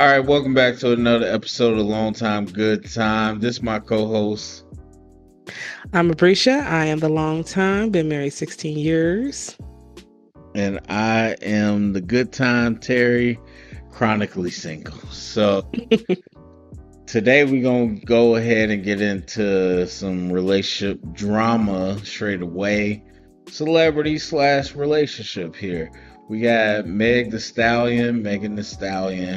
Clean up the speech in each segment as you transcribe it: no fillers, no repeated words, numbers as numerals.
All right, welcome back to another episode of Long Time Good Time. This is my co-host, I'm Aprecia. I am the long time, been married 16 years. and I am the Good Time Terry, chronically single. So today we're gonna go ahead and get into some relationship drama straight away. Celebrity slash relationship here. We got Megan the Stallion,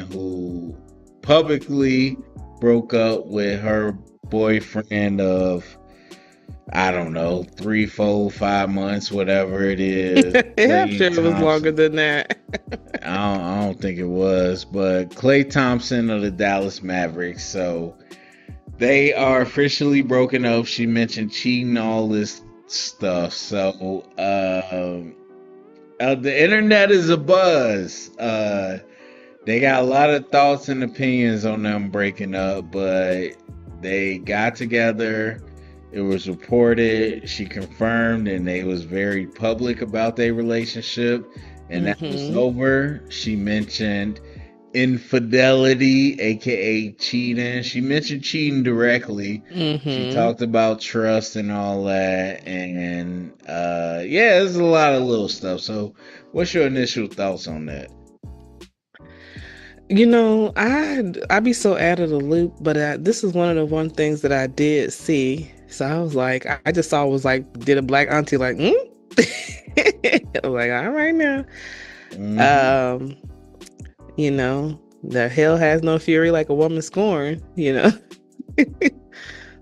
who publicly broke up with her boyfriend of, I don't know, 3, 4, 5 months, whatever it is. I'm Klay sure it was longer Thompson. than that. I don't think it was, but Klay Thompson of the Dallas Mavericks. So they are officially broken up. She mentioned cheating, all this stuff. So the internet is a buzz. They got a lot of thoughts and opinions on them breaking up, but they got together. It was reported, she confirmed, and they was very public about their relationship. And that was hmm over. She mentioned infidelity, aka cheating. She mentioned cheating directly. She hmm talked about trust and all that. And yeah, there's a lot of little stuff. So what's your initial thoughts on that? I'd be so out of the loop, but this is one of the one things that I did see. So I was like, I just saw was like, did a black auntie like, I was like, all right now. Hmm. Um, the hell has no fury like a woman scorned.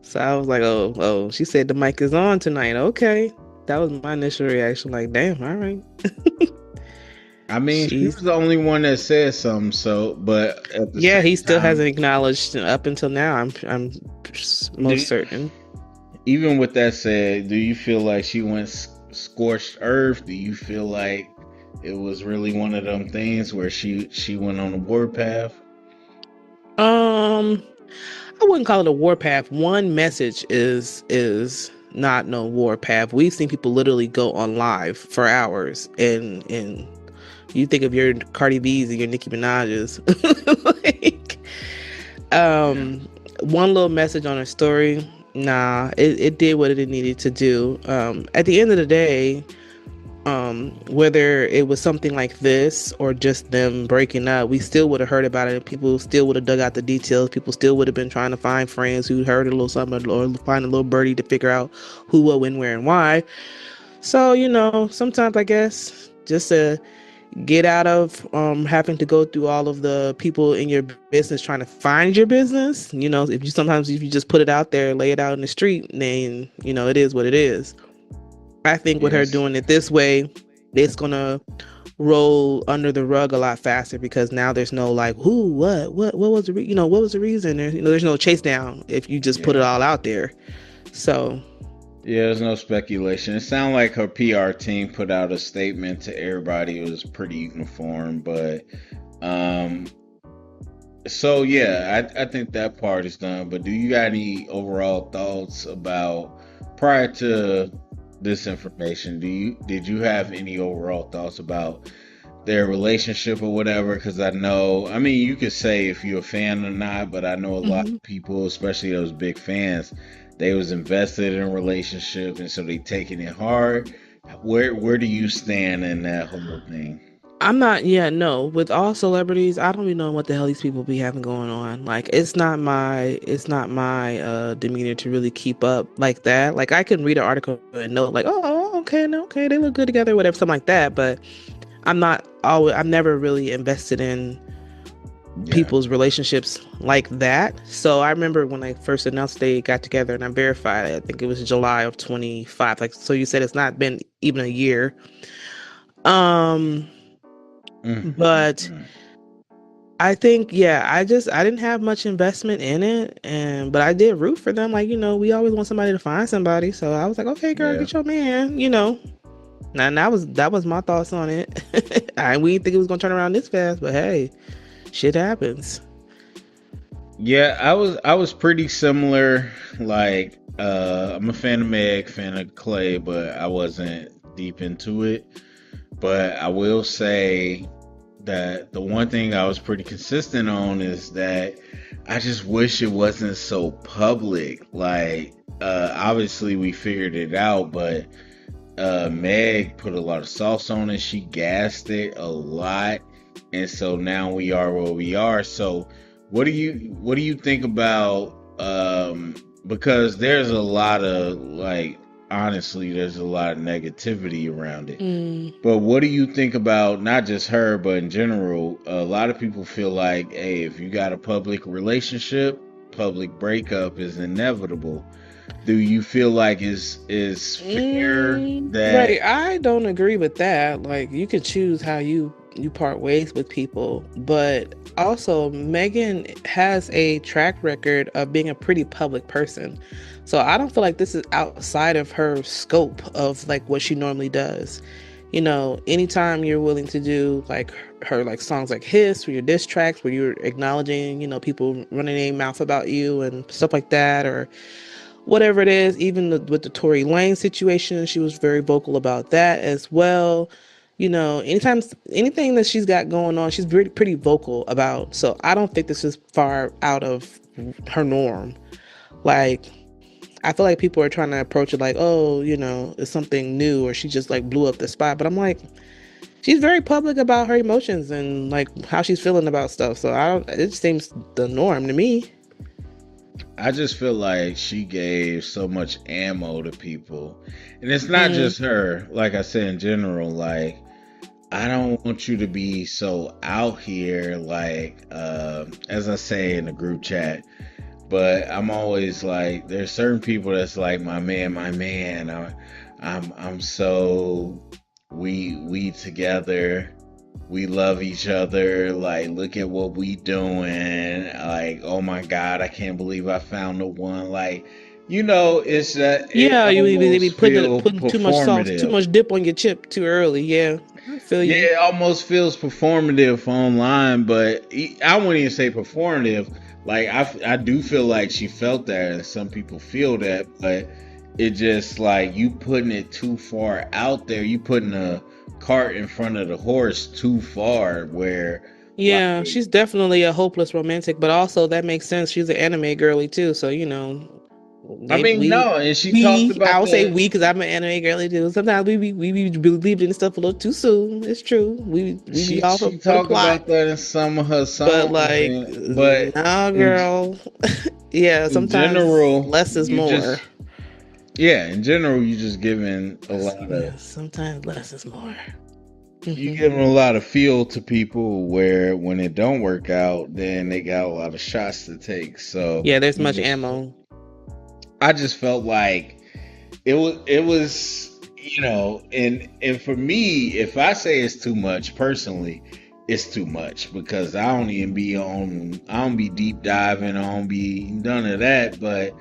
So I was like, oh, she said the mic is on tonight. Okay. That was my initial reaction. Like, damn, all right. I mean, she was She's, the only one that said something. So, but at the yeah, he same still time, hasn't acknowledged up until now. I'm most do, certain. even with that said, do you feel like she went scorched earth? Do you feel like it was really one of them things where she went on a warpath? Um, I wouldn't call it a warpath. One message is not no warpath. We've seen people literally go on live for hours and you think of your Cardi B's and your Nicki Minaj's. like, Yeah. um, one little message on her story. Nah, it did what it needed to do. At the end of the day, whether it was something like this or just them breaking up, we still would have heard about it. People still would have dug out the details. People still would have been trying to find friends who heard a little something or find a little birdie to figure out who, what, when, where, and why. So, sometimes I guess just to get out of having to go through all of the people in your business trying to find your business. If you just put it out there, lay it out in the street, then it is what it is. I think with her Yes. doing it this way, it's gonna roll under the rug a lot faster because now there's no like who, what was the what was the reason? There's no chase down if you just put it Yeah. all out there. So Yeah, there's no speculation. It sounded like her PR team put out a statement to everybody. It was pretty uniform, but um so yeah, I think that part is done. But do you got any overall thoughts about prior to this information? Did you have any overall thoughts about their relationship or whatever? Because I mean, you could say if you're a fan or not, but I know a lot mhm. of people, especially those big fans, they was invested in a relationship, and so they taking it hard. Where do you stand in that whole thing? I'm not, yeah, no. With all celebrities, I don't even know what the hell these people be having going on. Like, it's not my demeanor to really keep up like that. Like, I can read an article and know, like, oh, okay, no, okay, they look good together, whatever, something like that. But I'm never really invested in Yeah. people's relationships like that. So I remember when I first announced they got together and I verified it. I think it was July of 25. Like, so you said it's not been even a year. Um, Mm, mm, but mm. I think, yeah, I didn't have much investment in it, but I did root for them. Like, we always want somebody to find somebody. So I was like, okay, girl, Yeah. get your man. And that was my thoughts on it. We didn't think it was gonna turn around this fast, but hey, shit happens. Yeah, I was pretty similar. Like, I'm a fan of Meg, fan of Clay, but I wasn't deep into it. But I will say that the one thing I was pretty consistent on is that I just wish it wasn't so public. Like, obviously we figured it out, but Meg put a lot of sauce on it. She gassed it a lot, and so now we are where we are. So, what do you think about? Because there's a lot of like, honestly, there's a lot of negativity around it. Mm. But what do you think about not just her, but in general? A lot of people feel like, hey, if you got a public relationship, public breakup is inevitable. Do you feel like is fair that Right, I don't agree with that. Like, you can choose how you part ways with people, but also Megan has a track record of being a pretty public person. So I don't feel like this is outside of her scope of like what she normally does. You know, anytime you're willing to do like her like songs like Hiss or your diss tracks where you're acknowledging, you know, people running their mouth about you and stuff like that, or whatever it is, even with the Tory Lane situation, she was very vocal about that as well. You know, anytime anything that she's got going on, she's pretty vocal about. So I don't think this is far out of her norm. Like, I feel like people are trying to approach it like, oh, you know, it's something new, or she just like blew up the spot. But I'm like, she's very public about her emotions and like how she's feeling about stuff. So I don't. It seems the norm to me. I just feel like she gave so much ammo to people. And it's not Mm. just her. Like I said, in general, like, I don't want you to be so out here, like, as I say in the group chat. But I'm always like, there's certain people that's like, my man, my man. I'm so we together. We love each other. Like, look at what we doing. Like, oh my God, I can't believe I found the one. Like, it's that it Yeah, they be almost feel putting too much sauce, too performative. much dip on your chip too early. Yeah, I feel Yeah, you. it almost feels performative online, but I wouldn't even say performative. Like, I do feel like she felt that, and some people feel that, but it just like you putting it too far out there. You putting a cart in front of the horse too far, where like, Yeah, she's definitely a hopeless romantic, but also that makes sense. She's an anime girly too, so you know, I they mean, no, and she talked I about would say the we because I'm an anime girly too. Sometimes we be believed in stuff a little too soon. It's true. We be all she for the talked plot, about that in some of her but songs, like, and but nah, in girl. Yeah, in sometimes general, less is you more. just yeah, in general, you just giving a lot of Yeah, sometimes less is more. you Hmm. giving a lot of feel to people where when it don't work out, then they got a lot of shots to take. So Yeah, there's much ammo. I just felt like it was and for me, if I say it's too much personally, it's too much because I don't be deep diving, I don't be none of that. But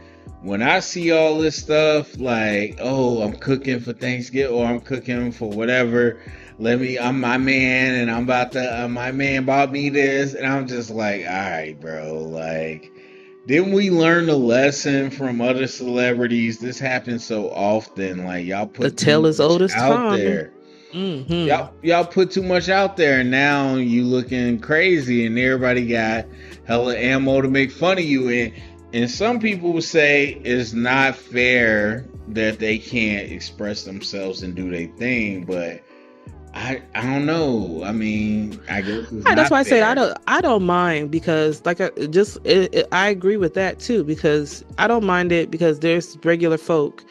when I see all this stuff like, oh, I'm cooking for Thanksgiving or I'm cooking for whatever, I'm my man and I'm about to my man bought me this, and I'm just like, all right, bro, like, didn't we learn the lesson from other celebrities? This happens so often. Like, y'all The put too tale is much old as out time. there. Hmm. Y'all put too much out there, and now you looking crazy, and everybody got hella ammo to make fun of you. And some people would say it's not fair that they can't express themselves and do their thing, but I don't know. I mean, I guess it's That's not why I said fair. I don't mind because like I agree with that too because I don't mind it because there's regular folk.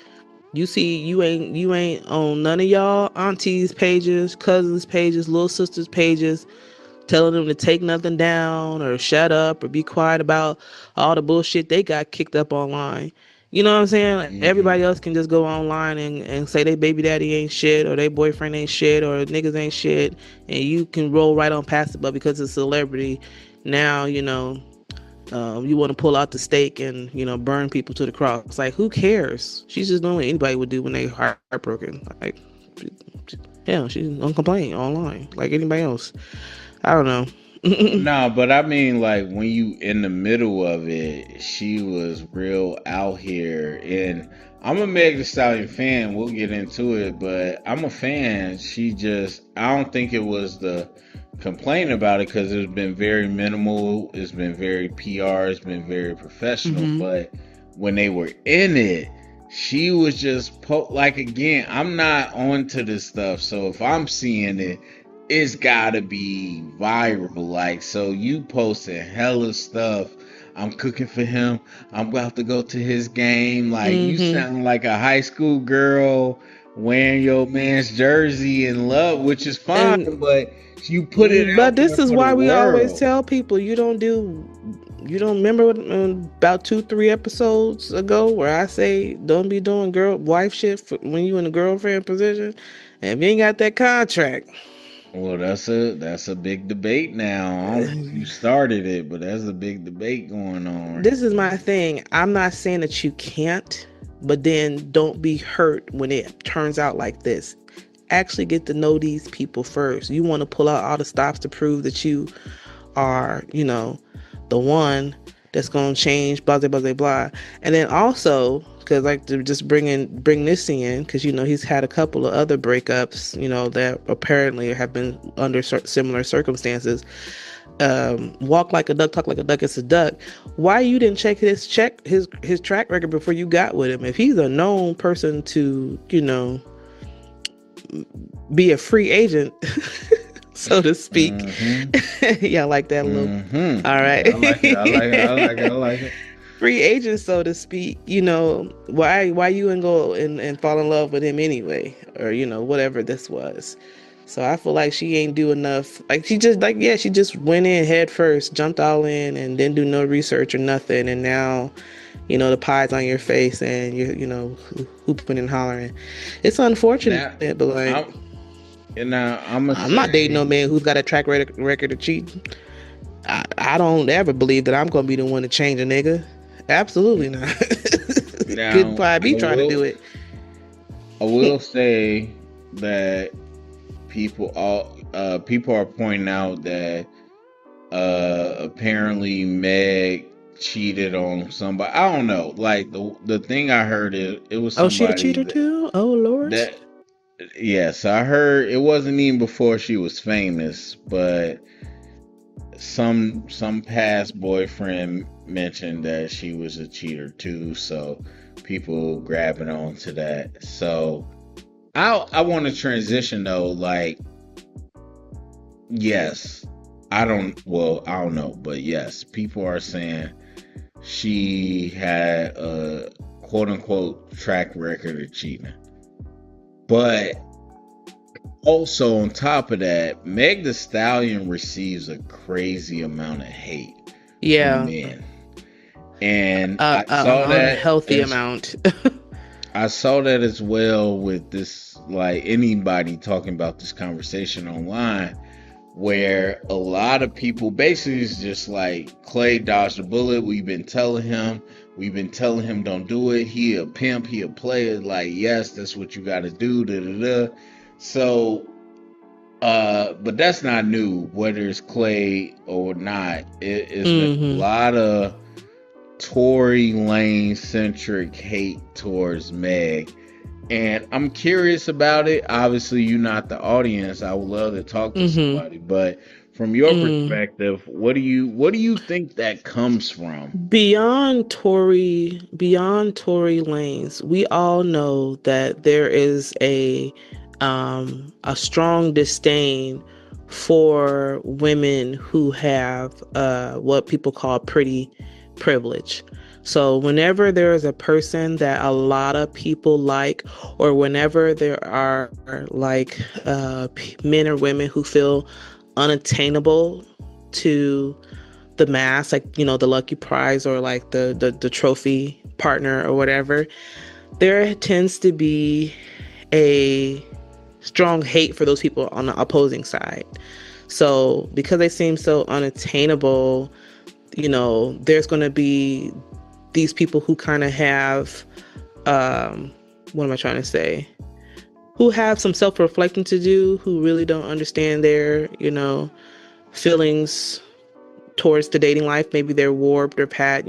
You see, you ain't on none of y'all aunties' pages, cousins' pages, little sisters' pages, telling them to take nothing down or shut up or be quiet about all the bullshit they got kicked up online. You know what I'm saying? Like, Hmm. everybody else can just go online and say they baby daddy ain't shit or they boyfriend ain't shit or niggas ain't shit, and you can roll right on past it. But because it's a celebrity, now you want to pull out the stake and burn people to the cross. Like, who cares? She's just doing what anybody would do when they heartbroken. Like, hell, she's gonna complain online like anybody else. I don't know. No, but I mean, like, when you in the middle of it, she was real out here, and I'm a Meg Thee Stallion fan. We'll get into it, but I'm a fan. I don't think it was the complain about it because it's been very minimal. It's been very PR. It's been very professional. Mm-hmm. But when they were in it, she was just like again. I'm not onto this stuff, so if I'm seeing it, it's gotta be viral. Like so, you posting hella stuff. I'm cooking for him. I'm about to go to his game. Like you Mm-hmm. sound like a high school girl wearing your man's jersey in love, which is fine, And but you put it but out there this is for the why we always world. tell people you don't remember what, about 2-3 episodes ago where I say don't be doing girl wife shit when you in a girlfriend position, and if you ain't got that contract. Well, that's a big debate now. I don't know if you started it, but there's a big debate going on. This is my thing. I'm not saying that you can't, but then don't be hurt when it turns out like this. Actually get to know these people first. You want to pull out all the stops to prove that you are, the one that's going to change, blah, blah, blah, blah, blah. And then also, because like to just bring this in, because, he's had a couple of other breakups, that apparently have been under similar circumstances. Walk like a duck, talk like a duck, it's a duck. Why you didn't his track record before you got with him? If he's a known person to, be a free agent, so to speak. Mm-hmm. Yeah, I like that look. Mm-hmm. All right. Yeah, I like it. I like it. I like it. I like it. Free agent, so to speak. Why you and go and fall in love with him anyway, or whatever this was. So I feel like she ain't do enough. Like she just went in head first, jumped all in, and didn't do no research or nothing. And now, the pie's on your face, and you're hooping and hollering. It's unfortunate, Now, but like I'm now I'm gonna I'm not dating no say man who's got a track record of cheating. I don't ever believe that I'm gonna be the one to change a nigga. Absolutely not. Couldn't now probably be trying to do it. I will say that people are pointing out that apparently Meg cheated on somebody. I don't know. Like the thing I heard it was Oh, she a somebody cheater too? Oh Lord. that yes, I heard it wasn't even before she was famous, but some past boyfriend mentioned that she was a cheater too, so people grabbing on to that. So I want to transition though, like yes, I don't know, but yes, people are saying she had a quote unquote track record of cheating. But also on top of that, Meg the Stallion receives a crazy amount of hate from Yeah, men. And I saw that unhealthy as amount. I saw that as well with this, like anybody talking about this conversation online, where a lot of people basically is just like Klay dodged a bullet. We've been telling him don't do it. He a pimp, he a player. Like yes, that's what you got to do. Da, da, da. So, but that's not new. Whether it's Klay or not, it's been a Hmm. lot of Tory Lane centric hate towards Meg. And I'm curious about it. Obviously, you're not the audience. I would love to talk to Hmm. somebody, but from your Mm. perspective, what do you think that comes from? Beyond Tory Lanes, we all know that there is a strong disdain for women who have what people call pretty privilege. So whenever there is a person that a lot of people like, or whenever there are like men or women who feel unattainable to the mass, like the lucky prize or like the trophy partner or whatever, there tends to be a strong hate for those people on the opposing side. So because they seem so unattainable, there's going to be these people who kind of have what am I trying to say, who have some self-reflecting to do, who really don't understand their feelings towards the dating life. Maybe they're warped or had,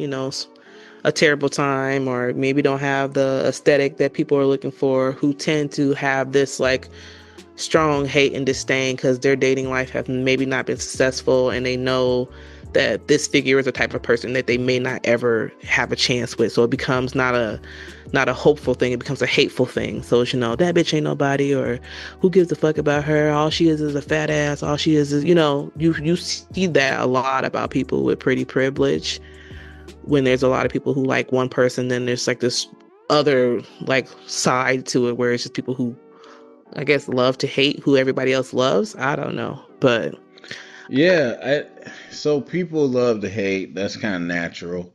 a terrible time, or maybe don't have the aesthetic that people are looking for, who tend to have this like strong hate and disdain because their dating life have maybe not been successful, and they know that this figure is the type of person that they may not ever have a chance with. So it becomes not a hopeful thing, it becomes a hateful thing. So it's, that bitch ain't nobody, or who gives a fuck about her, all she is a fat ass, all she is you see that a lot about people with pretty privilege. When there's a lot of people who like one person, then there's like this other like side to it where it's just people who, I guess, love to hate who everybody else loves. I don't know, but Yeah, so people love to hate. That's kind of natural.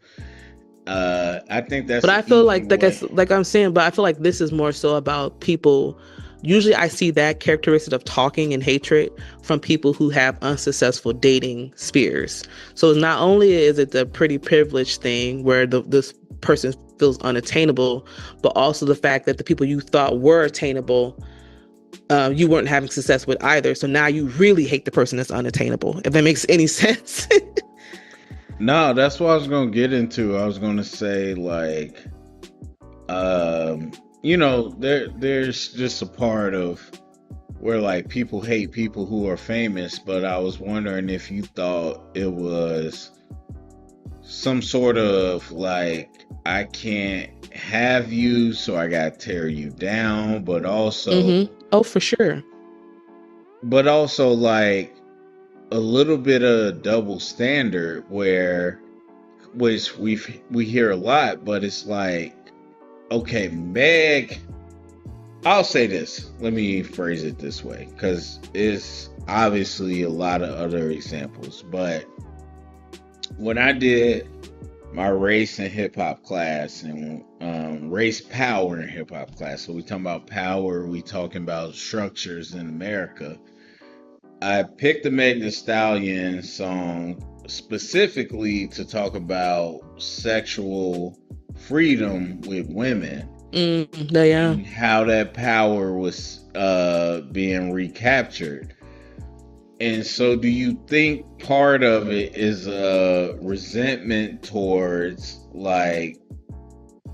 I think that's but the I feel easy like way. like I'm saying, but I feel like this is more so about people. Usually I see that characteristic of talking and hatred from people who have unsuccessful dating spheres. So not only is it the pretty privileged thing where this person feels unattainable, but also the fact that the people you thought were attainable, you weren't having success with either. So now you really hate the person that's unattainable, if that makes any sense. No, that's what I was gonna get into. I was gonna say like, there's just a part of where like people hate people who are famous, but I was wondering if you thought it was some sort of like, I can't have you, so I gotta tear you down, Oh, for sure. but also like a little bit of double standard where, which we hear a lot, but it's like, okay, Meg, I'll say this. Let me phrase it this way, because it's obviously a lot of other examples. But when I did my race and hip hop class and race power in hip hop class, so we talking about power, we talking about structures in America. I picked the Meg Thee Stallion song specifically to talk about sexual freedom with women, Yeah. and how that power was being recaptured. And so, do you think part of it is a resentment towards like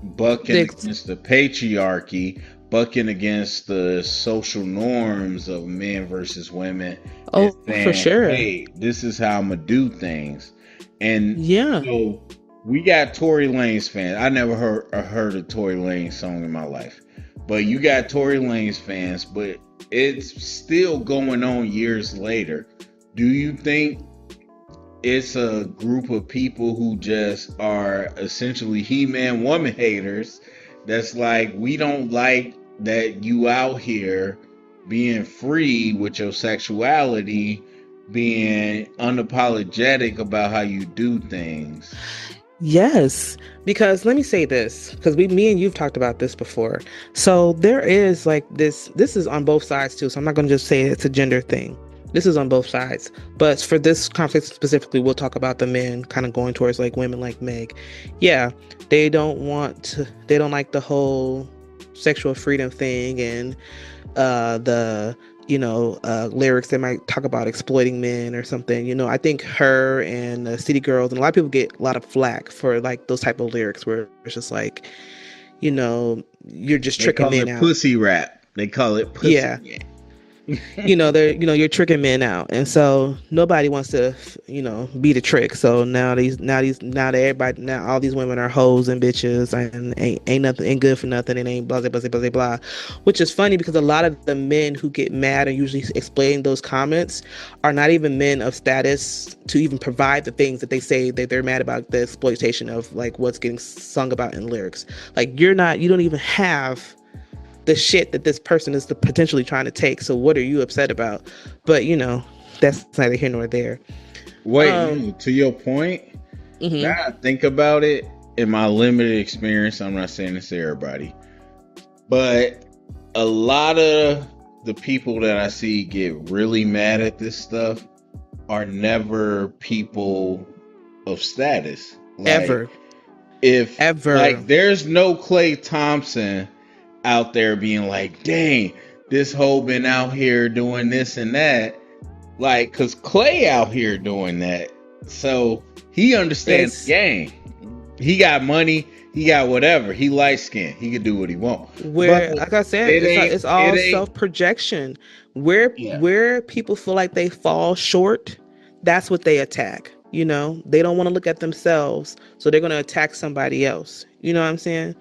bucking against the patriarchy, bucking against the social norms of men versus women, and Oh, for saying, sure. hey, this is how I'm gonna do things? And Yeah. so we got Tory Lanez fans. I never heard a Tory Lanez song in my life, but you got Tory Lanez fans, but it's still going on years later. Do you think it's a group of people who just are essentially he-man woman haters, that's like, we don't like that you out here being free with your sexuality, being unapologetic about how you do things? Yes, because let me say this, because me and you've talked about this before. So there is like this is on both sides too. So I'm not going to just say it's a gender thing. This is on both sides. But for this conflict specifically, we'll talk about the men kind of going towards like women like Meg. Yeah, they don't like the whole sexual freedom thing, and the lyrics that might talk about exploiting men or something. I think her and City Girls, and a lot of people get a lot of flack for like those type of lyrics where it's just like, you're just They tricking call men it out. pussy rap. They call it pussy Yeah. rap. You're tricking men out, and so nobody wants to be the trick. So now that everybody, now all these women are hoes and bitches, and ain't nothing, ain't good for nothing, and ain't blah blah blah blah blah blah. Which is funny because a lot of the men who get mad and usually explain those comments are not even men of status to even provide the things that they say that they're mad about, the exploitation of like what's getting sung about in lyrics. Like you don't even have the shit that this person is potentially trying to take. So what are you upset about? But that's neither here nor there. Wait, no, to your point, Mm-hmm. now I think about it, in my limited experience, I'm not saying this to everybody, but a lot of the people that I see get really mad at this stuff are never people of status. Like, Ever. if Ever. like there's no Klay Thompson out there being like, dang, this hoe been out here doing this and that. Like, cause Klay out here doing that. So he understands the It's game. he got money, he got whatever. He light skinned. He could do what he want. But Where, like I said, it ain't. it's It all ain't. self projection. Where Yeah. people feel like they fall short, that's what they attack. You know, they don't want to look at themselves, so they're going to attack somebody else. You know what I'm saying?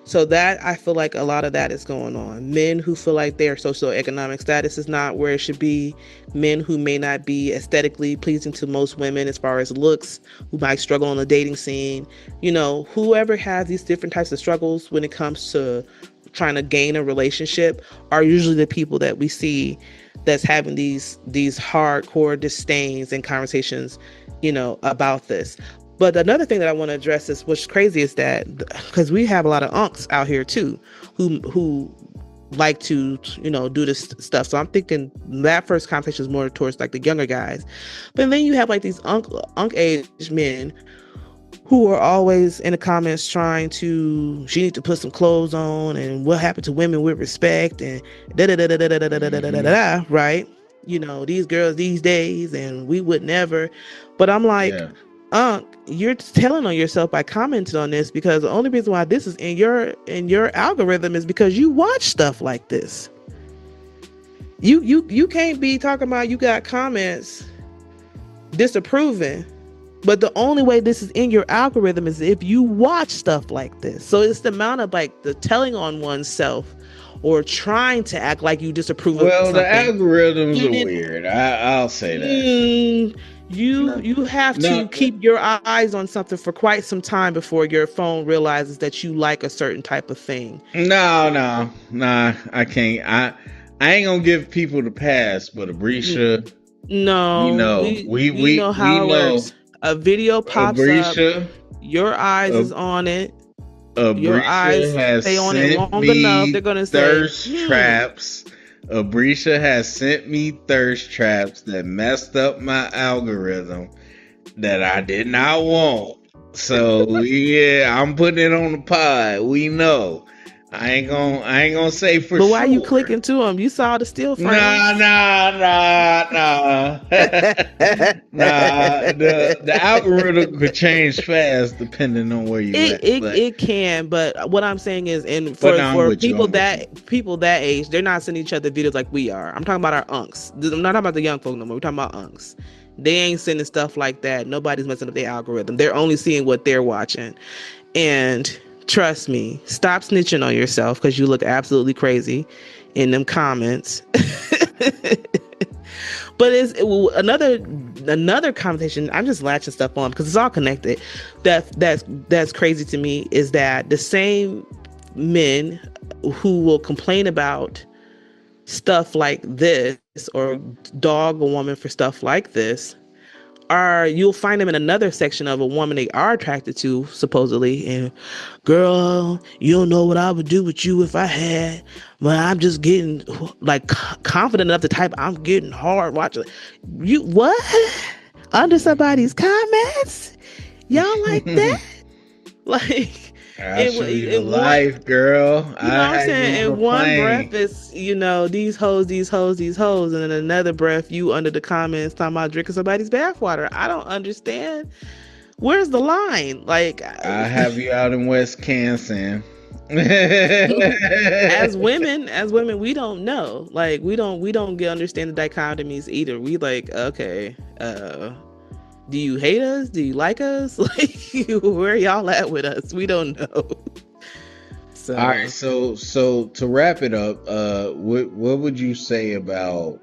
So that, I feel like a lot of that is going on. Men who feel like their socioeconomic status is not where it should be. Men who may not be aesthetically pleasing to most women as far as looks, who might struggle on the dating scene. You know, whoever has these different types of struggles when it comes to trying to gain a relationship are usually the people that we see that's having these hardcore disdains and conversations, you know, about this. But another thing that I want to address is what's crazy is that, because we have a lot of unks out here too, who like to, you know, do this stuff. So I'm thinking that first conversation is more towards like the younger guys. But then you have like these unk age men who are always in the comments trying to, she need to put some clothes on, and what happened to women with respect, and da da da da da da da da da da da da, right? You know, these girls these days, and we would never. But I'm like, Yeah. you're telling on yourself by commenting on this, because the only reason why this is in your algorithm is because you watch stuff like this. You can't be talking about you got comments disapproving, but the only way this is in your algorithm is if you watch stuff like this. So it's the amount of like the telling on oneself or trying to act like you disapprove of Well, the something. algorithms are weird. I'll say that. You have to keep your eyes on something for quite some time before your phone realizes that you like a certain type of thing. No, I can't. I ain't gonna give people the pass, but Abrisha, No, we know how it works. A video pops Abrisha, up, your eyes is on it. Your Abrisha eyes has stay on it sent long enough, they're me gonna thirst say, traps. Abrisha has sent me thirst traps that messed up my algorithm that I did not want. So yeah, I'm putting it on the pod. We know. I ain't gonna say for but sure. why you clicking to them? You saw the still frames. Nah. Nah. The algorithm could change fast depending on where you at. It can, but what I'm saying is, and for people that age, they're not sending each other videos like we are. I'm talking about our unks. I'm not talking about the young folk no more. We're talking about unks. They ain't sending stuff like that. Nobody's messing up their algorithm. They're only seeing what they're watching. And trust me, stop snitching on yourself, because you look absolutely crazy in them comments. But it's another conversation. I'm just latching stuff on because it's all connected. That's crazy to me is that the same men who will complain about stuff like this or dog a woman for stuff like this you'll find them in another section of a woman they are attracted to, supposedly, and girl, you don't know what I would do with you if I had, but I'm just getting like confident enough to type I'm getting hard watching you. What? Under somebody's comments, y'all like that? Like, in life, girl. You know what I'm saying? In one breath, it's, you know, these hoes, and in another breath, you under the comments talking about drinking somebody's bathwater. I don't understand. Where's the line? Like, I have you out in West Kansas. as women, we don't know. Like, we don't get understand the dichotomies either. We like, okay, do you hate us? Do you like us? Like, where y'all at with us? We don't know. So, all right, so to wrap it up, what would you say about?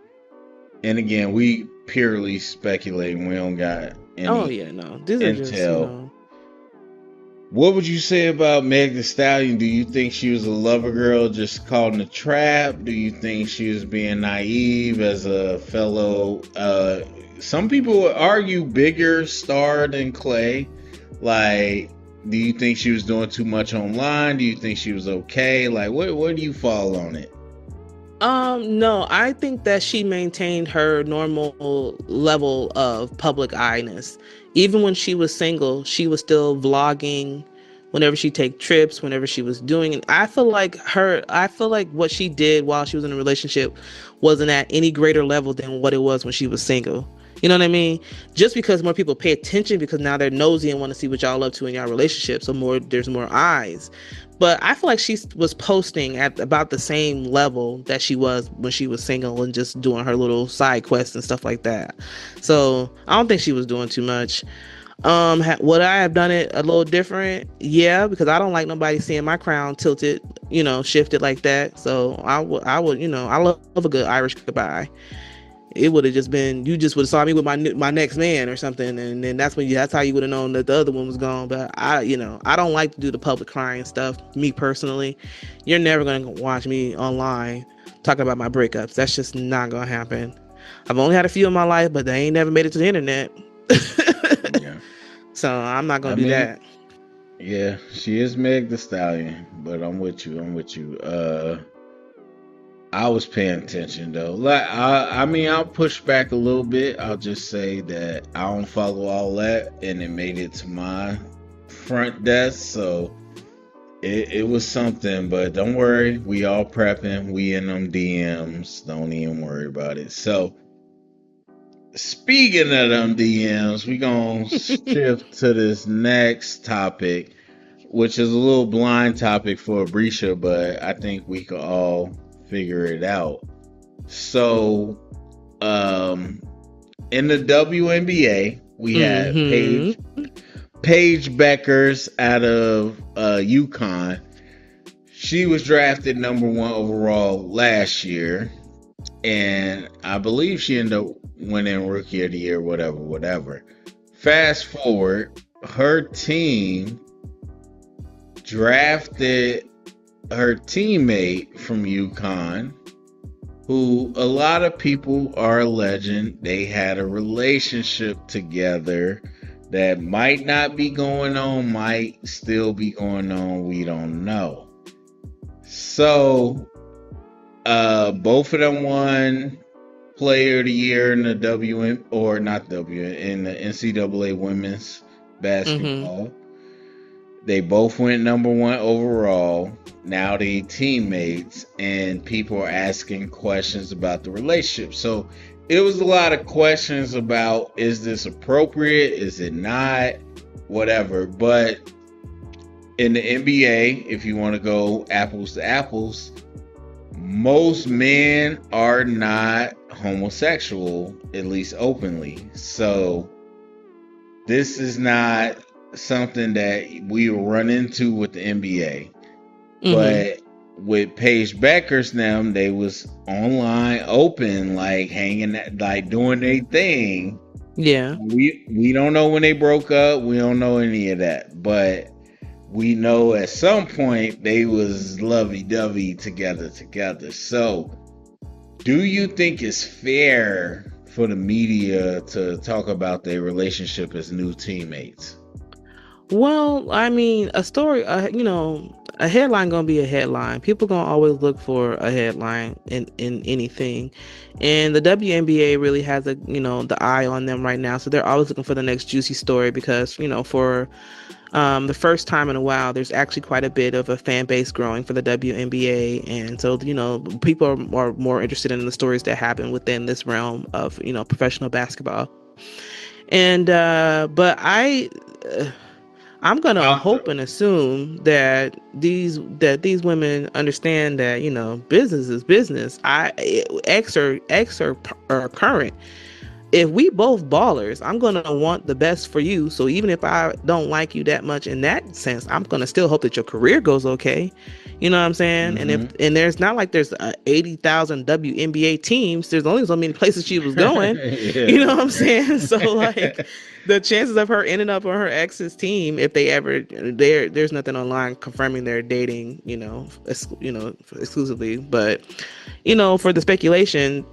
And again, we purely speculating. We don't got any. Oh yeah, no. These are just, you know. What would you say about Meg Thee Stallion? Do you think she was a lover girl just caught in a trap? Do you think she was being naive as a fellow? Some people would argue bigger star than Klay. Like, do you think she was doing too much online? Do you think she was okay? Like, where do you fall on it? No, I think that she maintained her normal level of public eye-ness. Even when she was single, she was still vlogging whenever she take trips, whenever she was doing it. I feel like what she did while she was in a relationship wasn't at any greater level than what it was when she was single. You know what I mean? Just because more people pay attention because now they're nosy and want to see what y'all up to in y'all relationship. So there's more eyes. But I feel like she was posting at about the same level that she was when she was single and just doing her little side quests and stuff like that. So I don't think she was doing too much. Would I have done it a little different? Yeah, because I don't like nobody seeing my crown tilted, shifted like that. So I would, I love a good Irish goodbye. It would have just been, you just would have saw me with my next man or something, and then that's how you would have known that the other one was gone. But I don't like to do the public crying stuff. Me personally, you're never gonna watch me online talking about my breakups. That's just not gonna happen. I've only had a few in my life, but they ain't never made it to the internet. Yeah. So I'm not gonna I do mean, that. yeah, she is Meg the Stallion, but I'm with you. I'm with you. I was paying attention though. Like I mean, I'll push back a little bit. I'll just say that I don't follow all that, and it made it to my front desk, so it was something. But don't worry, we all prepping. We in them DMs. Don't even worry about it. So speaking of them DMs, we gonna shift to this next topic, which is a little blind topic for Abrisha, but I think we could all figure it out. So, um, in the WNBA, we had Mm-hmm. Paige Bueckers out of UConn. She was drafted number one overall last year, and I believe she ended up winning Rookie of the Year, whatever, whatever. Fast forward, her team drafted her teammate from UConn, who a lot of people are alleging they had a relationship together that might not be going on, might still be going on. We don't know. So, both of them won Player of the Year in the WN or not W in the NCAA women's Mm-hmm. basketball. They both went number one overall. Now they teammates, and people are asking questions about the relationship. So it was a lot of questions about, is this appropriate? Is it not? Whatever. But in the NBA, if you want to go apples to apples, most men are not homosexual, at least openly. So this is not something that we will run into with the NBA. Mm-hmm. But with Paige Bueckers now, they was online open, like hanging like doing their thing. Yeah. We don't know when they broke up. We don't know any of that. But we know at some point they was lovey dovey together. So do you think it's fair for the media to talk about their relationship as new teammates? Well, I mean, a story, a headline gonna be a headline. People gonna always look for a headline in anything, and the WNBA really has the eye on them right now. So they're always looking for the next juicy story because for the first time in a while, there's actually quite a bit of a fan base growing for the WNBA, and so people are more interested in the stories that happen within this realm of professional basketball. And but I'm gonna Uh, hope and assume that these women understand that business is business. X or current. If we both ballers, I'm gonna want the best for you. So even if I don't like you that much in that sense, I'm gonna still hope that your career goes okay. You know what I'm saying? mm-hmm. And there's not like there's 80,000 WNBA teams. There's only so many places she was going. You know Yeah. what I'm saying? So like the chances of her ending up on her ex's team, if they ever there's nothing online confirming they're dating, exclusively. But for the speculation,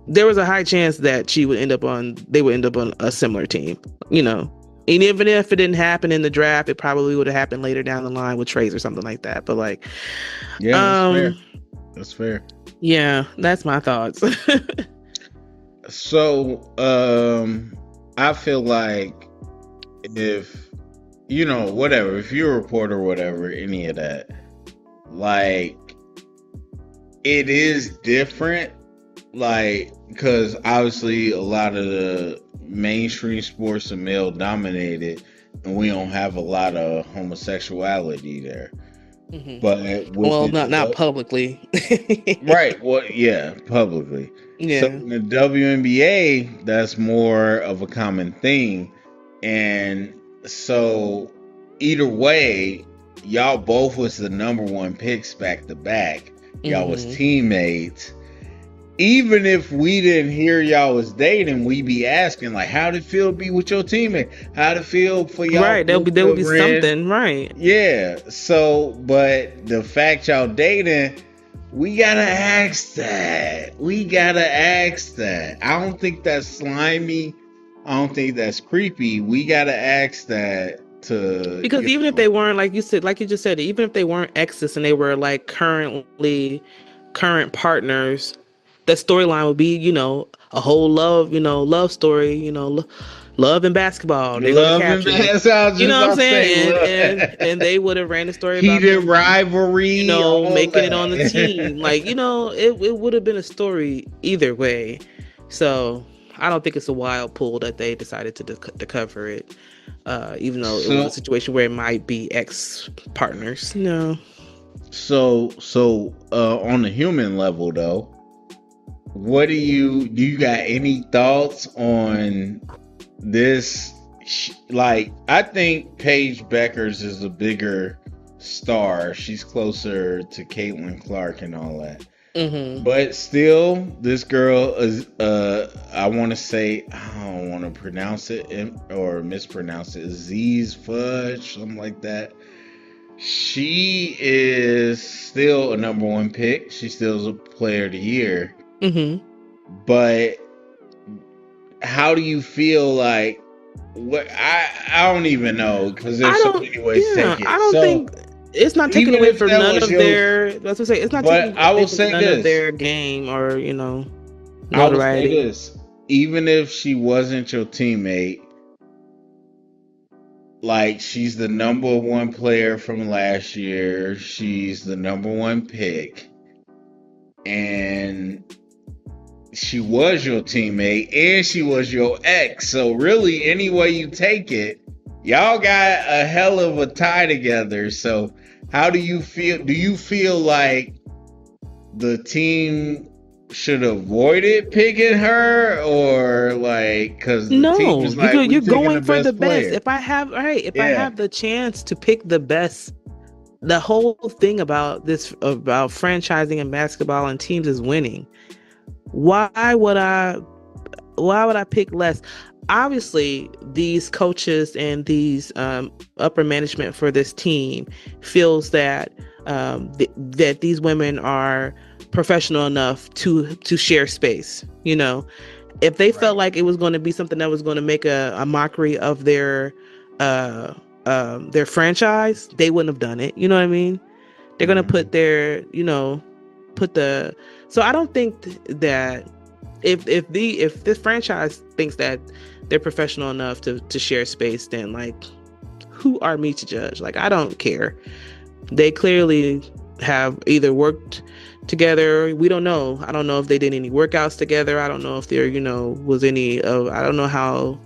there was a high chance that they would end up on a similar team, and even if it didn't happen in the draft, it probably would have happened later down the line with trades or something like that. But like, Yeah, that's fair. um, That's fair. yeah, that's my thoughts. So, I feel like if whatever, if you're a reporter, whatever, any of that, like, it is different like, because obviously a lot of the mainstream sports are male dominated, and we don't have a lot of homosexuality there. Hmm. But Well, within not the publicly. right, well, yeah, publicly. So Yeah. in the WNBA, that's more of a common thing, and so either way, y'all both was the number one picks back to back. Y'all was Hmm. teammates. Even if we didn't hear y'all was dating, we be asking like, how did it feel to be with your teammate? How did it feel for y'all Right. both There would to be ran? something. Right. Yeah. So, but the fact y'all dating, we gotta ask that. We gotta ask that. I don't think that's slimy. I don't think that's creepy. We gotta ask that to, Because even if they weren't, like you said, like you just said, even if they weren't exes and they were like current partners, the storyline would be, a whole love story, love and basketball. They're gonna love and capture it. that's I was You just know what I'm about to say. saying? And Look, and they would have ran the story about heated them, rivalry, all making it on the team. that. Like, it would have been a story either way. So I don't think it's a wild pull that they decided to cover it, even though it was a So, situation where it might be ex partners. No. on the human level though, what do you got any thoughts on this? Like, I think Paige Bueckers is a bigger star. She's closer to Caitlin Clark and all that. Mm-hmm. But still, this girl is, I want to say, I don't want to pronounce it or mispronounce it, Azzi Fudd, something like that. She is still a number one pick. She still is a player of the year. Mm-hmm. But how do you feel like what I don't even know because I there's so don't. many ways to Yeah, take I it. don't So think it's not taking even away if from that none was of your, their. That's what I say. It's not but taking I away will from say none of this. their game or I will say notoriety. this. Even if she wasn't your teammate, like she's the number one player from last year. She's the number one pick. And she was your teammate and she was your ex. So really, any way you take it, y'all got a hell of a tie together. So how do you feel? Do you feel like the team should avoid it picking her, or like because the team No, was like, we you're taking the going for the best best. player? If I Yeah, have the chance to pick the best, the whole thing about this about franchising and basketball and teams is winning. Why would I why would I pick less? Obviously, these coaches and these upper management for this team feels that that these women are professional enough to share space. If they felt right. like it was going to be something that was going to make a mockery of uh, their franchise, they wouldn't have done it. You know what I mean? They're going to Hmm. put put the. So I don't think that if this franchise thinks that they're professional enough to share space, then like, who are me to judge? Like, I don't care. They clearly have either worked together. We don't know. I don't know if they did any workouts together. I don't know if there, was any of, I don't know how,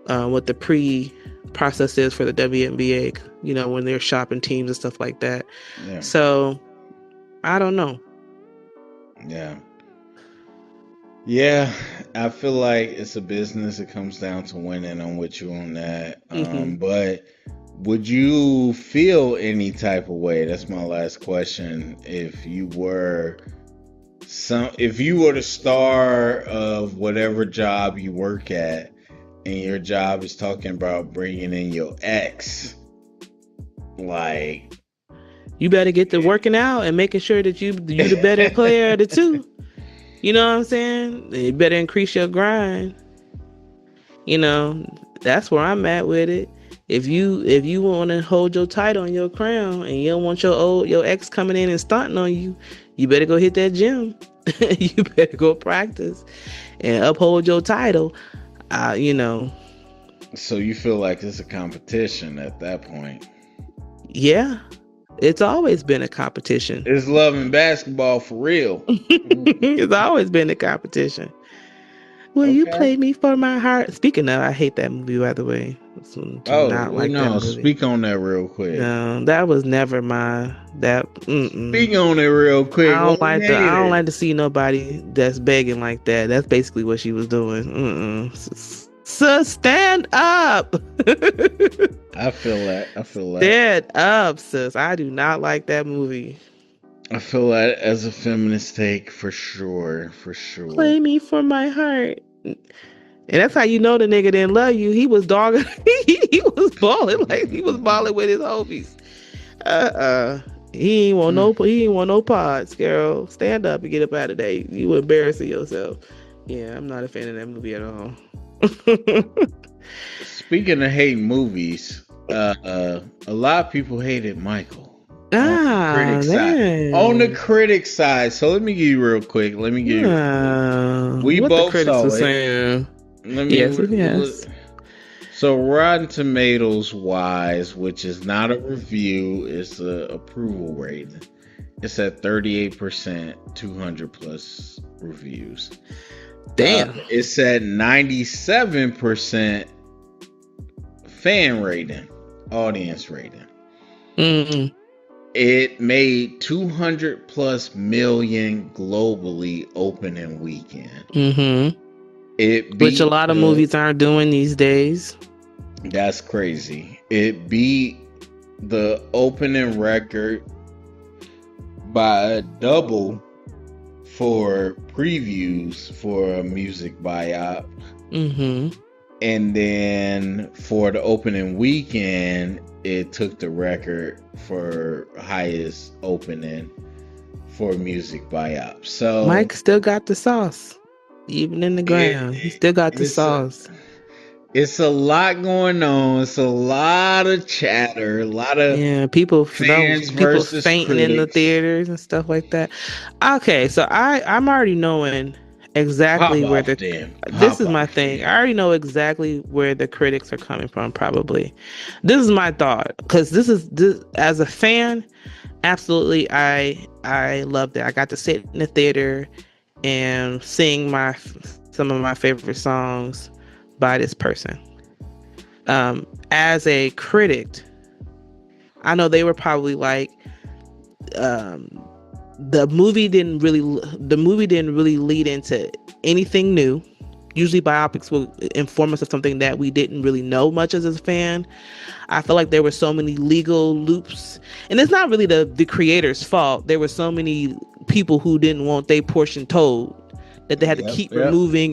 what the pre process is for the WNBA, when they're shopping teams and stuff like that. Yeah, So I don't know. yeah. Yeah, I feel like it's a business. It comes down to winning. I'm with you on that. Hmm. But would you feel any type of way? That's my last question. If you were the star of whatever job you work at, and your job is talking about bringing in your ex, like, You better get to working out and making sure that you the better player of the two. You know what I'm saying? You better increase your grind. You know, that's where I'm at with it. If you want to hold your title and your crown, and you don't want your ex coming in and stunting on you, you better go hit that gym. You better go practice and uphold your title. You know, so you feel like it's a competition at that point? yeah. It's always been a competition. It's love and basketball for real. It's always been a competition. Will you Okay. play me for my heart? Speaking of, I hate that movie, by the way. Do Oh, not well, like that no. movie. Speak on that real quick. No, that was never my that. Speak on it real quick. Why you hate I don't it? like to see nobody that's begging like that. That's basically what she was doing. So stand up. I feel that. I feel that. Stand up, sis. I do not like that movie. I feel that as a feminist take for sure. For sure. Play me for my heart. And that's how you know the nigga didn't love you. He was dogging. He was balling like he was balling with his homies. He ain't want no. He ain't want no pods, girl. Stand up and get up out of there. You embarrassing yourself. Yeah, I'm not a fan of that movie at all. Speaking of hating movies, a lot of people hated Michael. Man. On the critic side. So let me give you real quick. Let me give you. We what both the critics saw were it. saying. Yes. So Rotten Tomatoes wise, which is not a review, it's a approval rating. It's at 38%, 200 plus reviews. Damn. It's at 97% fan rating, audience rating. Mm-hmm. It made 200 plus million globally opening weekend. Mm-hmm. Which a lot of movies aren't doing these days. That's crazy. It beat the opening record by double for previews for a music buyout. Mm-hmm. And then for the opening weekend, it took the record for highest opening for music buyout. So Mike still got the sauce. Even in the ground, he still got the sauce. It's a lot going on. It's a lot of chatter. A lot of people fans people versus fainting critics in the theaters and stuff like that. Okay, so I'm already knowing exactly where this is my thing. I already know exactly where the critics are coming from. Probably, this is my thought because this as a fan, absolutely, I loved it. I got to sit in the theater and sing some of my favorite songs by this person. As a critic, I know they were probably like, the movie didn't really lead into anything new. Usually biopics will inform us of something that we didn't really know much as a fan. I feel like there were so many legal loops, and it's not really the creator's fault. There were so many people who didn't want their portion told that they had to keep removing.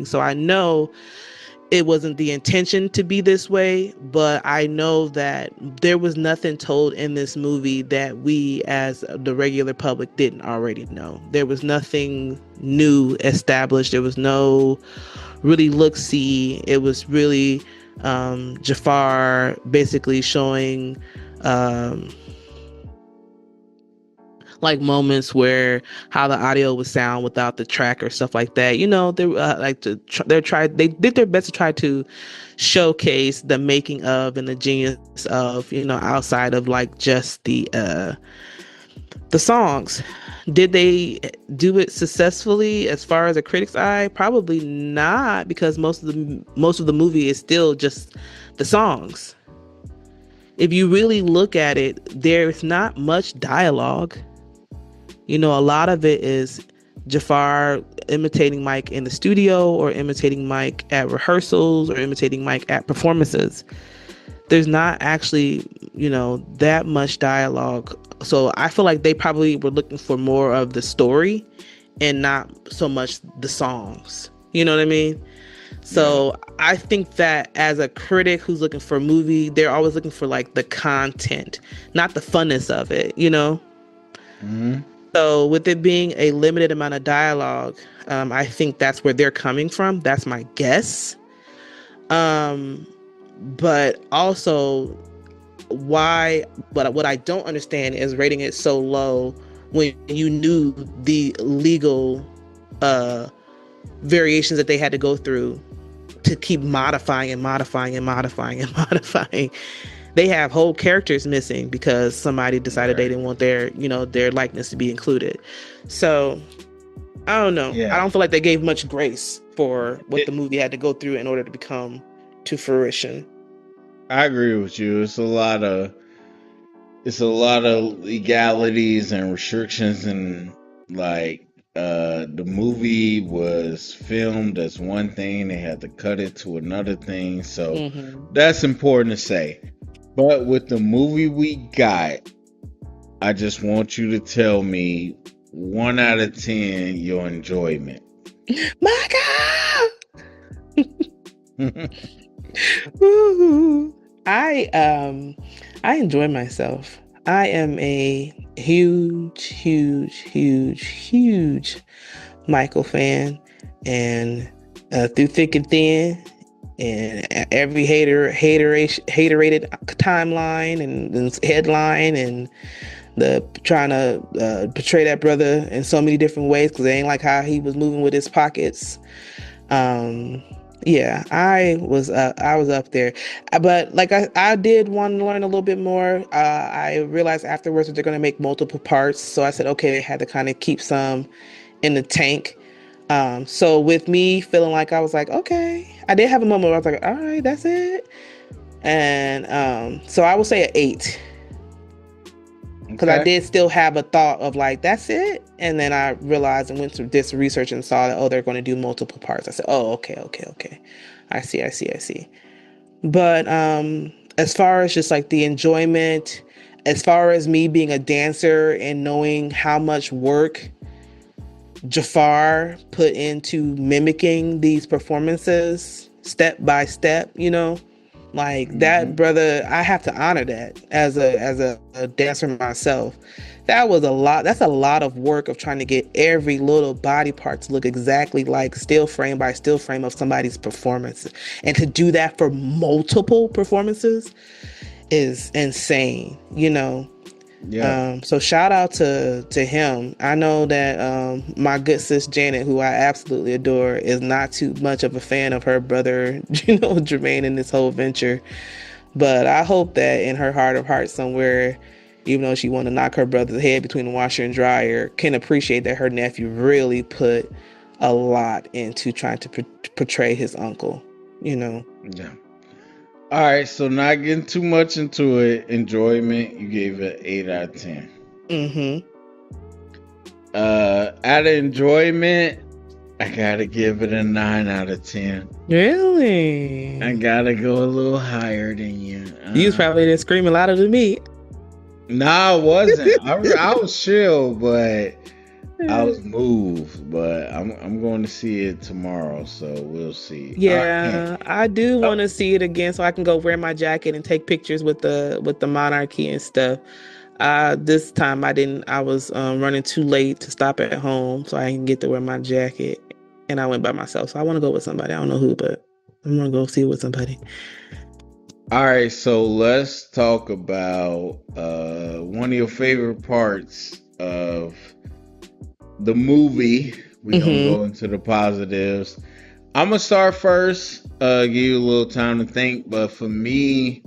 So I know it wasn't the intention to be this way, but I know that there was nothing told in this movie that we as the regular public didn't already know. There was nothing new established. There was no really look-see. It was really Jafar basically showing like moments where how the audio would sound without the track or stuff like that. You know, they they did their best to try to showcase the making of and the genius of, you know, outside of like just the songs. Did they do it successfully as far as a critic's eye? Probably not, because most of the movie is still just the songs. If you really look at it, there's not much dialogue. You know, a lot of it is Jafar imitating Mike in the studio, or imitating Mike at rehearsals, or imitating Mike at performances. There's not actually, you know, that much dialogue. So I feel like they probably were looking for more of the story and not so much the songs. You know what I mean? So I think that as a critic who's looking for a movie, they're always looking for like the content, not the funness of it, you know? Mm-hmm. So with it being a limited amount of dialogue, I think that's where they're coming from. That's my guess. But also what I don't understand is rating it so low when you knew the legal variations that they had to go through to keep modifying. they have whole characters missing because somebody decided they Right. didn't want their, their likeness to be included. So I don't know. I Yeah. don't feel like they gave much grace for what the It, movie had to go through in order to become to fruition. I agree with you. It's a lot of legalities and restrictions, and like the movie was filmed as one thing, they had to cut it to another thing, so Mm-hmm. that's important to say. But with the movie we got, I just want you to tell me 1 out of 10 your enjoyment. My God! Woo-hoo. I enjoy myself. I am a huge Michael fan, and through thick and thin, and every haterated timeline and headline, and the trying to portray that brother in so many different ways because it ain't like how he was moving with his pockets. Um, yeah, I was up there, but like I did want to learn a little bit more. I realized afterwards that they're going to make multiple parts, so I said okay, I had to kind of keep some in the tank. So with me feeling like I was like okay, I did have a moment where I was like all right, that's it, and so I will say an 8 because I Okay. did still have a thought of like that's it, and then I realized and went through this research and saw that they're going to do multiple parts. I said okay, I see. But as far as just like the enjoyment, as far as me being a dancer and knowing how much work Jafar put into mimicking these performances step by step, like that Hmm. brother, I have to honor that as a dancer myself. That was a lot. That's a lot of work of trying to get every little body part to look exactly like still frame by still frame of somebody's performance. And to do that for multiple performances is insane. Yeah. So shout out to him. I know that my good sis Janet, who I absolutely adore, is not too much of a fan of her brother, Jermaine in this whole venture. But I hope that in her heart of hearts somewhere, even though she wanted to knock her brother's head between the washer and dryer, can appreciate that her nephew really put a lot into trying to portray his uncle, you know. Yeah. All right, so not getting too much into it. Enjoyment, you gave it 8 out of 10. Mm-hmm. Out of enjoyment, I gotta give it a 9 out of 10. I Really? gotta go a little higher than you. You was probably there screaming louder than me. No, I wasn't. I was chill, but I was moved. But I'm going to see it tomorrow, so we'll see. All right, man. Yeah, I do want to see it again so I can go wear my jacket and take pictures with the monarchy and stuff. This time I didn't. I was running too late to stop at home, so I didn't get to wear my jacket, and I went by myself. So I want to go with somebody. I don't know who, but I'm gonna go see it with somebody. All right, so let's talk about one of your favorite parts of the movie. We're gonna Mm-hmm. go into the positives. I'm gonna start first, give you a little time to think, but for me,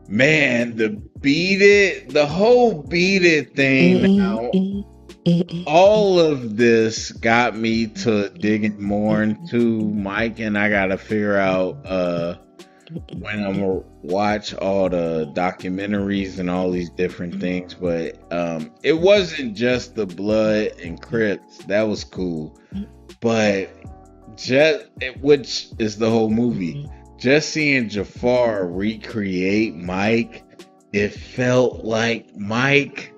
man, the whole beat it thing now, all of this got me to digging more into Mike, and I gotta figure out when I'm gonna watch all the documentaries and all these different things. But it wasn't just the blood and Crips, that was cool, but which is the whole movie. Just seeing Jafar recreate Mike, it felt like Mike,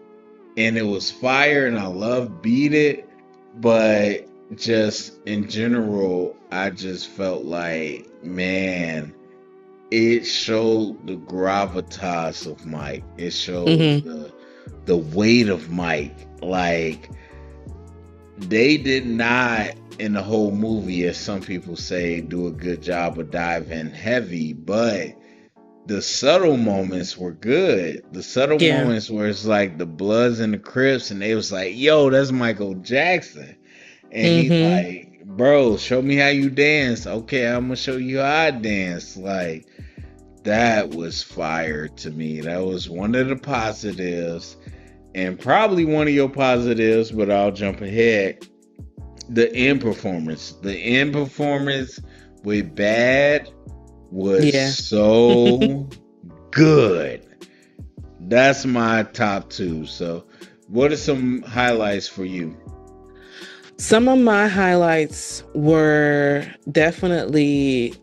and it was fire, and I love Beat It, but just in general, I just felt like, man, it showed the gravitas of Mike. It showed Mm-hmm. the weight of Mike. Like, they did not in the whole movie, as some people say, do a good job of diving heavy, but the subtle moments were good. The subtle Yeah. moments where it's like the Bloods and the Crips, and they was like, "Yo, that's Michael Jackson," and he Mm-hmm. like, "Bro, show me how you dance." Okay, I'm gonna show you how I dance. Like, That was fire to me. That was one of the positives, and probably one of your positives, but I'll jump ahead. The end performance. The end performance with Bad was Yeah. so good. That's my top two. So, what are some highlights for you? Some of my highlights were definitely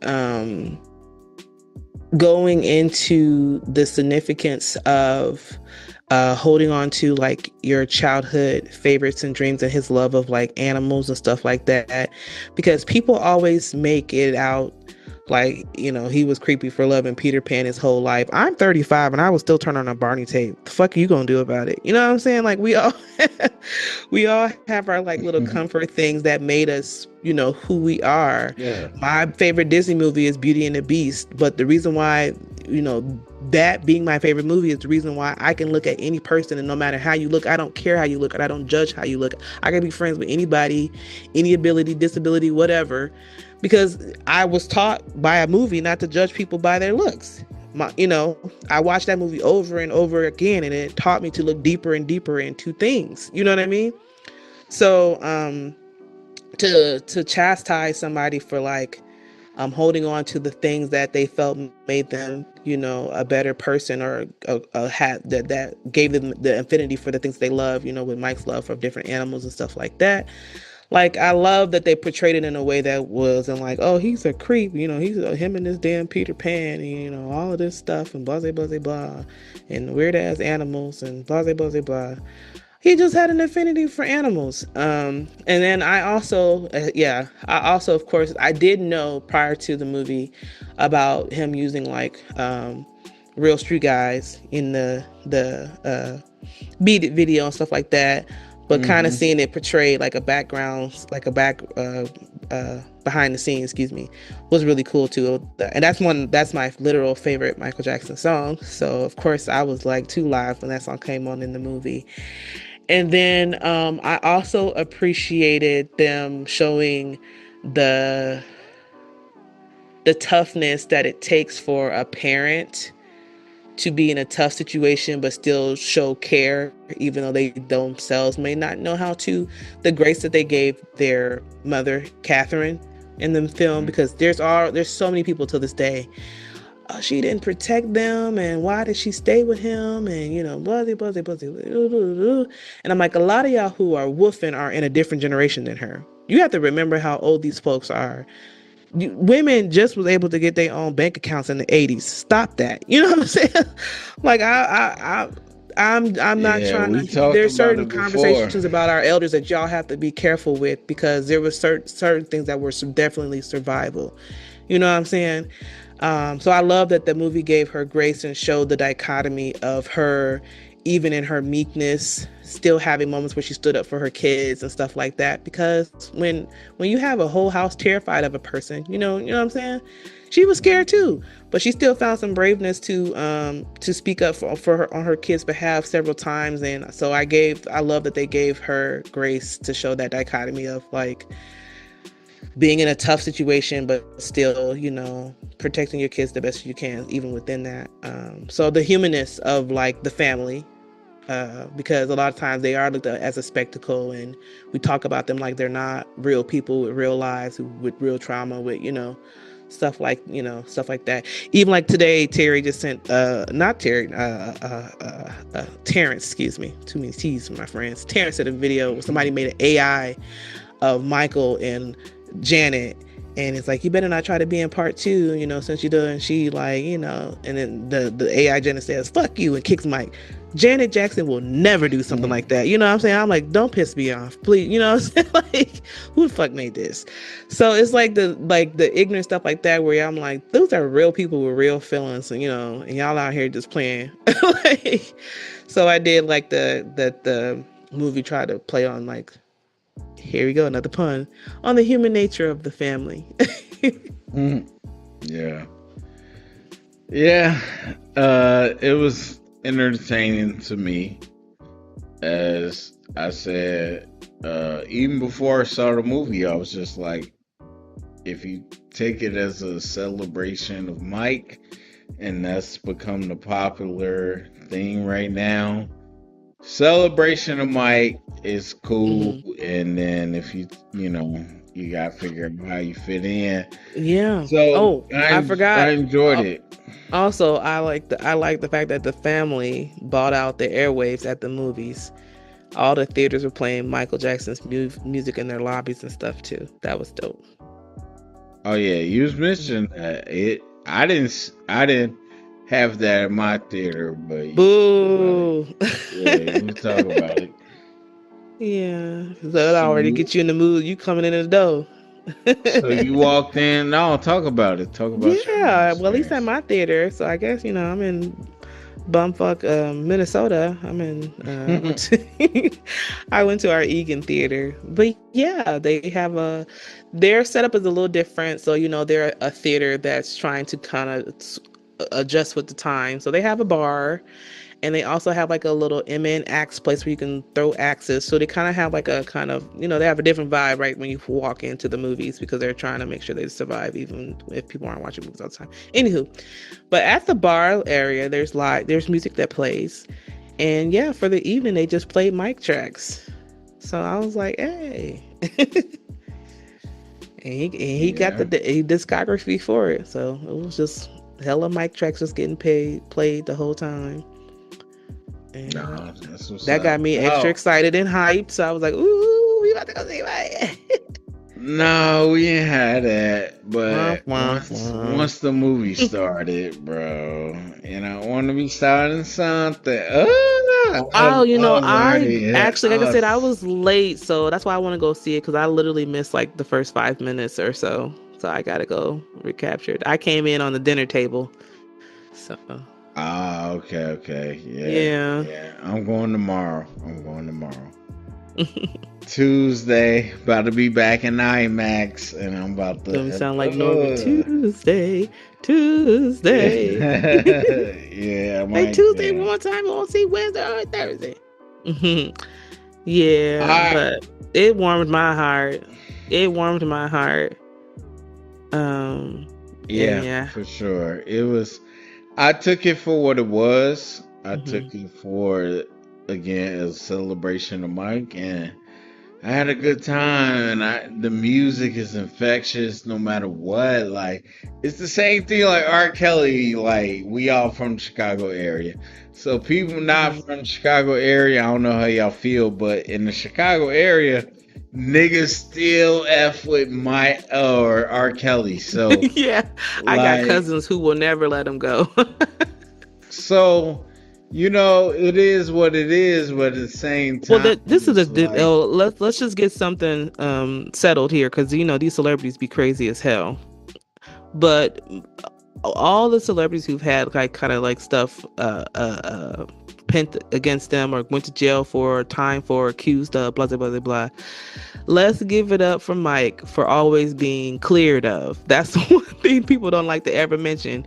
going into the significance of holding on to like your childhood favorites and dreams and his love of like animals and stuff like that, because people always make it out like, you know, he was creepy for loving Peter Pan his whole life. I'm 35 and I was still turn on a Barney tape. The fuck are you gonna do about it? You know what I'm saying? Like we all we all have our like little comfort things that made us, you know, who we are. Yeah. My favorite Disney movie is Beauty and the Beast, but the reason why, you know, that being my favorite movie is the reason why I can look at any person, and no matter how you look, I don't care how you look, and I don't judge how you look. I can be friends with anybody, any ability, disability, whatever, because I was taught by a movie not to judge people by their looks. You know, I watched that movie over and over again, and it taught me to look deeper and deeper into things. You know what I mean? So, to chastise somebody for like holding on to the things that they felt made them, you know, a better person, or had that gave them the affinity for the things they love, you know, with Mike's love for different animals and stuff like that. Like, I love that they portrayed it in a way that wasn't like, oh, he's a creep, you know, he's him and this damn Peter Pan, and, you know, all of this stuff, and blah, blah, blah, blah, and weird ass animals, and blah, blah, blah, blah. He just had an affinity for animals. And then I also, of course, I did know prior to the movie about him using like real street guys in the beat it video and stuff like that. But kind of seeing it portrayed like a background, like a behind the scenes, excuse me, was really cool too. And that's my literal favorite Michael Jackson song. So of course I was like too live when that song came on in the movie. And then I also appreciated them showing the toughness that it takes for a parent to be in a tough situation but still show care, even though they themselves may not know how to. The grace that they gave their mother, Catherine, in the film, because there's so many people to this day. Oh, she didn't protect them, and why did she stay with him, and, you know, blah, blah, blah, blah, blah. And I'm like, a lot of y'all who are woofing are in a different generation than her. You have to remember how old these folks are. Women just was able to get their own bank accounts in the 80s. Stop that. You know what I'm saying? Like, I'm not Yeah, trying we to. talked There's about certain it before. conversations about our elders that y'all have to be careful with, because there was certain things that were definitely survival. You know what I'm saying? So I love that the movie gave her grace and showed the dichotomy of her, even in her meekness, still having moments where she stood up for her kids and stuff like that. Because when you have a whole house terrified of a person, you know what I'm saying? She was scared too, but she still found some braveness to speak up for her on her kids' behalf several times. And so I love that they gave her grace to show that dichotomy of like being in a tough situation, but still, you know, protecting your kids the best you can, even within that. So the humanness of like the family, because a lot of times they are looked at as a spectacle, and we talk about them like they're not real people with real lives, with real trauma, with, you know, stuff like that. Even like today, Terry just sent, not Terry, Terrence, excuse me, too many T's for my friends. Terrence sent a video where somebody made an AI of Michael and Janet, and it's like, you better not try to be in part two, you know, since you do. And she like, you know, and then the AI Janet says, fuck you, and kicks Mike. Janet Jackson will never do something like that. You know what I'm saying? I'm like, don't piss me off, please. You know what I'm saying? Like, who the fuck made this? So it's like the ignorant stuff like that, where I'm like, those are real people with real feelings, and, you know, and y'all out here just playing. Like, so I did like that the movie tried to play on, like, here we go, another pun, on the human nature of the family. Yeah. Yeah. It was entertaining to me. As I said, even before I saw the movie, I was just like, if you take it as a celebration of Mike, and that's become the popular thing right now. Celebration of Mike is cool, Hmm. and then if you gotta figure out how you fit in. Yeah. So Oh, I I forgot. enjoyed it. Also, I like the fact that the family bought out the airwaves at the movies. All the theaters were playing Michael Jackson's music in their lobbies and stuff too. That was dope. Oh yeah, you was mentioning that it. I didn't have that in my theater, but you talk about it. Boo. Yeah, you talk about it. Yeah. So that So already you get you in the mood. You coming in the door. so you walked in. No, talk about it. Talk about your Yeah. Well, at least at experience. my theater. So I guess I'm in bumfuck Minnesota. I'm in I went to our Egan theater. But yeah, they have their setup is a little different. So they're a theater that's trying to kind of adjust with the time. So they have a bar, and they also have like a little MN axe place where you can throw axes. So they kind of have like a kind of they have a different vibe right when you walk into the movies, because they're trying to make sure they survive even if people aren't watching movies all the time. Anywho, but at the bar area, there's music that plays, and yeah, for the evening they just played mic tracks. So I was like, hey, and he got Yeah. the discography for it. So it was just hella mic tracks just getting played the whole time, and No, that's what's that up. got me extra No, excited and hyped. So I was like, ooh, we about to go see it. no, we ain't had that. Wah, But wah, wah. once the movie started, bro, and I want to be starting something. Oh, Oh, I was I already. Yeah, actually, like I said, I was late, so that's why I want to go see it, because I literally missed like the first 5 minutes or so. So I gotta go recapture it. I came in on the dinner table, so Okay, okay, yeah, yeah. yeah. I'm going tomorrow. I'm going tomorrow. Tuesday, about to be back in IMAX, and I'm about Gonna to. sound like Norman. Tuesday, Tuesday. Yeah, I Say might. Tuesday Yeah. one time, I won't see Wednesday or Thursday. Yeah, I but it warmed my heart. It warmed my heart. And Yeah, yeah. for sure. It was. I took it for what it was. I Hmm. took it for again a celebration of Mike, and I had a good time. And the music is infectious, no matter what. Like it's the same thing like R. Kelly. Like we all from the Chicago area, so people not Hmm. from the Chicago area. I don't know how y'all feel, but in the Chicago area, niggas still f with my or R. Kelly. So Yeah, I got like cousins who will never let him go. so, it is what it is, but at the same Well, time, this is it's like, let's just get something settled here, because these celebrities be crazy as hell. But all the celebrities who've had like kind of like stuff pent against them or went to jail for time for accused of blah blah blah blah blah. Let's give it up for Mike for always being cleared of. That's the one thing people don't like to ever mention.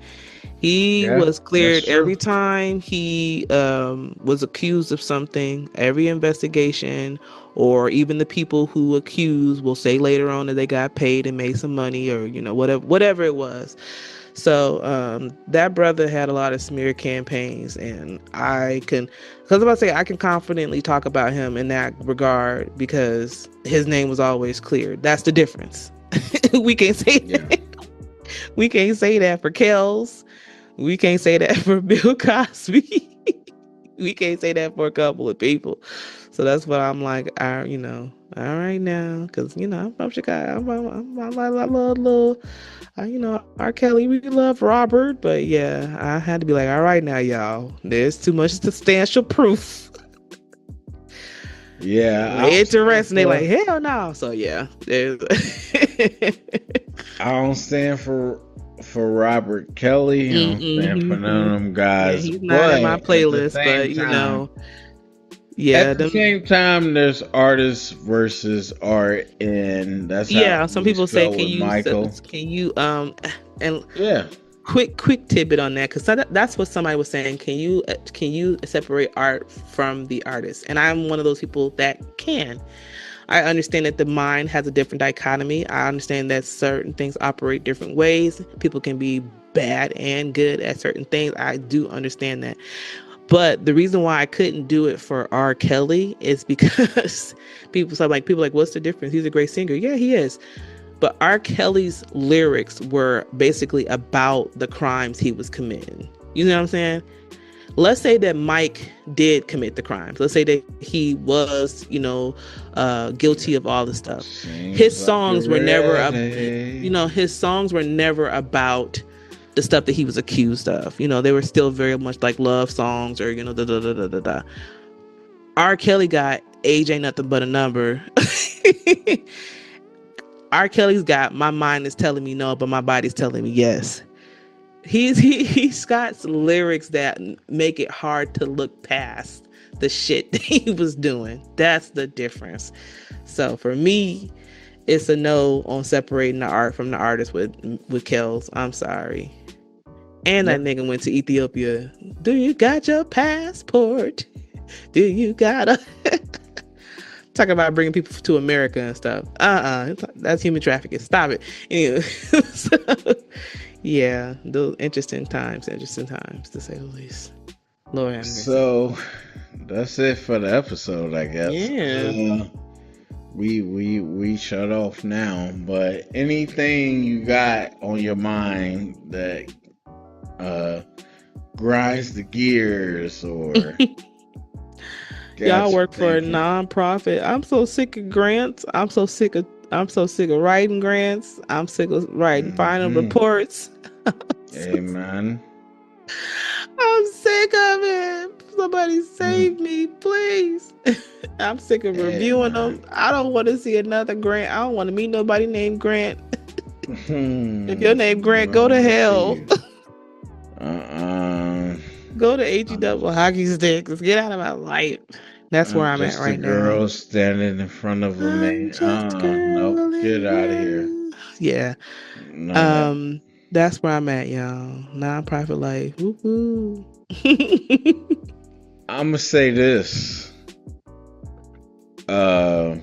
He yeah, was that's cleared true. every time he was accused of something. Every investigation, or even the people who accuse, will say later on that they got paid and made some money, or whatever it was. So that brother had a lot of smear campaigns, and because I was about to say, I can confidently talk about him in that regard because his name was always cleared. That's the difference. We can't say Yeah. that. We can't say that for Kells. We can't say that for Bill Cosby. We can't say that for a couple of people. So that's what I'm like, all right now, because I'm from Chicago. I love little, R. Kelly. We love Robert, but yeah, I had to be like, all right now, y'all. There's too much substantial proof. Yeah, I Lay don't it to stand rest, and they like, for hell no. So yeah, there's. I don't stand for Robert Kelly. I don't stand for none of Mm-mm. them Yeah, guys. he's not in my But playlist, but yeah, at the them. same time, there's artists versus art, and that's how I Yeah, some always people say, felt with Michael. can you and Yeah, quick tidbit on that, because that's what somebody was saying. Can you separate art from the artist? And I'm one of those people that can. I understand that the mind has a different dichotomy. I understand that certain things operate different ways. People can be bad and good at certain things. I do understand that. But the reason why I couldn't do it for R. Kelly is because people like, what's the difference? He's a great singer. Yeah, he is. But R. Kelly's lyrics were basically about the crimes he was committing. You know what I'm saying? Let's say that Mike did commit the crimes. Let's say that he was, guilty of all the stuff. His songs were never, his songs were never about the stuff that he was accused of. They were still very much like love songs or, da da da da da da. R. Kelly got age ain't nothing but a number. R. Kelly's got my mind is telling me no, but my body's telling me yes. He's got lyrics that make it hard to look past the shit that he was doing. That's the difference. So for me, it's a no on separating the art from the artist with Kells. I'm sorry. And that nigga went to Ethiopia. Do you got your passport? Do you got a... Talking about bringing people to America and stuff. That's human trafficking. Stop it. Anyway, so, yeah, those interesting times to say the least. Lord have mercy. So that's it for the episode, I guess. Yeah. We shut off now, but anything you got on your mind that grinds the gears or y'all work for a nonprofit. I'm so sick of grants. I'm so sick of writing grants. I'm sick of writing final reports. Amen. I'm sick of it. Somebody save me, please. I'm sick of reviewing them. I don't want to see another Grant. I don't want to meet nobody named Grant. If your name Grant, go to hell. Go to HE double hockey sticks. Get out of my life. That's where I'm at right now. Girl standing in front of a man. No, get out of here. Yeah. No. That's where I'm at, y'all. Nonprofit life. Woo-hoo. I'm gonna say this. And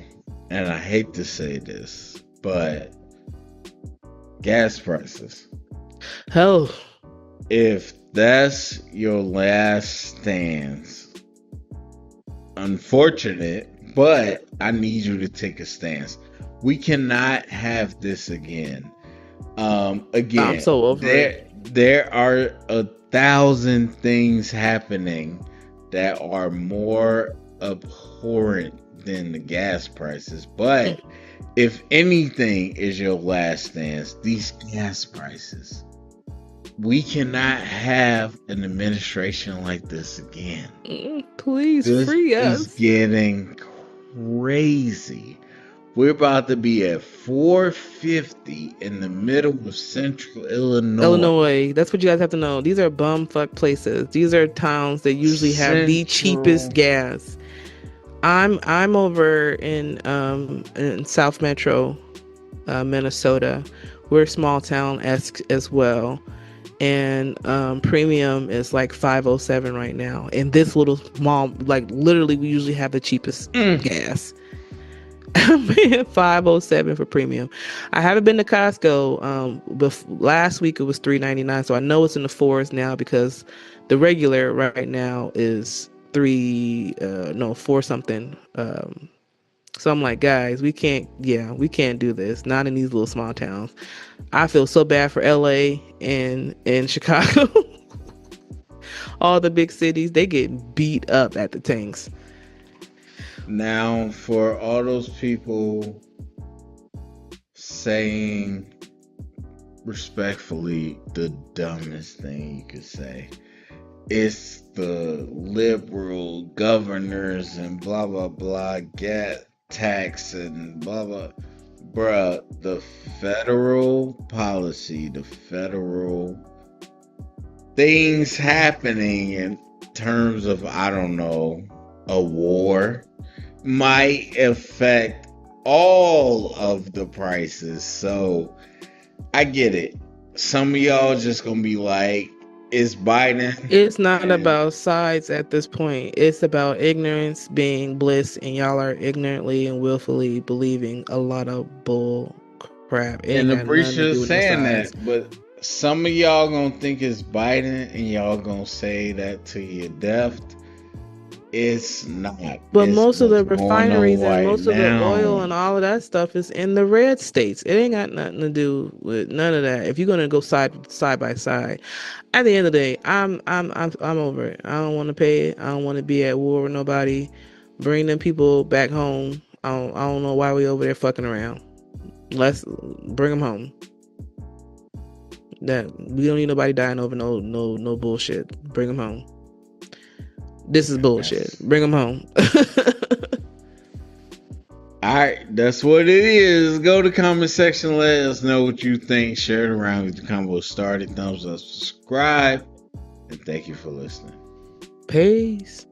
I hate to say this, but gas prices. Hell. If that's your last stance, unfortunate, but I need you to take a stance. We cannot have this again. Again, I'm so over it. There are 1,000 things happening that are more abhorrent than the gas prices. But if anything is your last stance, these gas prices. We cannot have an administration like this again. Please free us. This is getting crazy. We're about to be at 450 in the middle of central Illinois. That's what you guys have to know. These are bumfuck places. These are towns that usually have the cheapest gas. I'm over in South Metro, Minnesota. We're small town-esque as well. And premium is like $5.07 right now. And this little small, like literally, we usually have the cheapest gas. $5.07 for premium. I haven't been to Costco. Last week it was $3.99, so I know it's in the fours now because the regular right now is $4 something. So I'm like, guys, we can't do this. Not in these little small towns. I feel so bad for LA and Chicago. All the big cities, they get beat up at the tanks. Now, for all those people saying respectfully the dumbest thing you could say, it's the liberal governors and blah, blah, blah, get tax and blah, blah. Bruh, the federal policy, the federal things happening in terms of, I don't know, a war might affect all of the prices. So I get it. Some of y'all just gonna be like, it's Biden. It's not about sides at this point. It's about ignorance being bliss, and y'all are ignorantly and willfully believing a lot of bull crap. And Abrisha is saying that, but some of y'all gonna think it's Biden, and y'all gonna say that to your death. It's not. But It's most of what's the going on refineries and right most of the oil now. and all of that stuff is in the red states. It ain't got nothing to do with none of that. If you're gonna go side by side, at the end of the day, I'm over it. I don't want to pay it. I don't want to be at war with nobody. Bring them people back home. I don't know why we over there fucking around. Let's bring them home. That we don't need nobody dying over no bullshit. Bring them home. This is bullshit. Bring them home. All right, that's what it is. Go to the comment section. Let us know what you think. Share it around with the combo started. Thumbs up, subscribe, and thank you for listening. Peace.